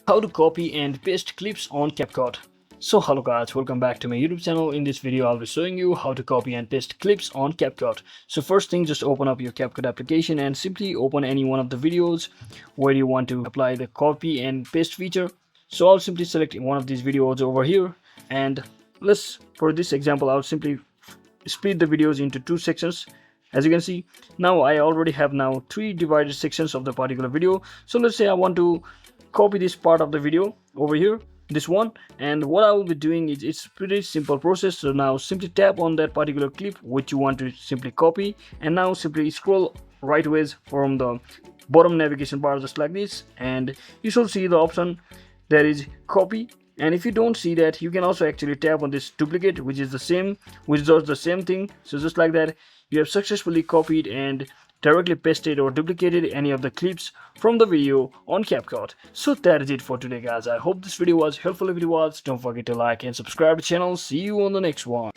How to copy and paste clips on CapCut. So hello guys, welcome back to my YouTube channel. In this video I'll be showing you how to copy and paste clips on CapCut. So first thing, just open up your CapCut application and simply open any one of the videos where you want to apply the copy and paste feature. So I'll simply select one of these videos over here, and for this example I'll simply split the videos into two sections. As you can see, now I already have three divided sections of the particular video. So let's say I want to copy this part of the video over here, this one, and what I will be doing is, it's pretty simple process. So now simply tap on that particular clip which you want to simply copy, and now simply scroll rightways from the bottom navigation bar just like this, and you should see the option that is copy. And if you don't see that, you can also actually tap on this duplicate, which does the same thing. So just like that, you have successfully copied and directly pasted or duplicated any of the clips from the video on CapCut. So that is it for today guys. I hope this video was helpful. If it was, don't forget to like and subscribe to the channel. See you on the next one.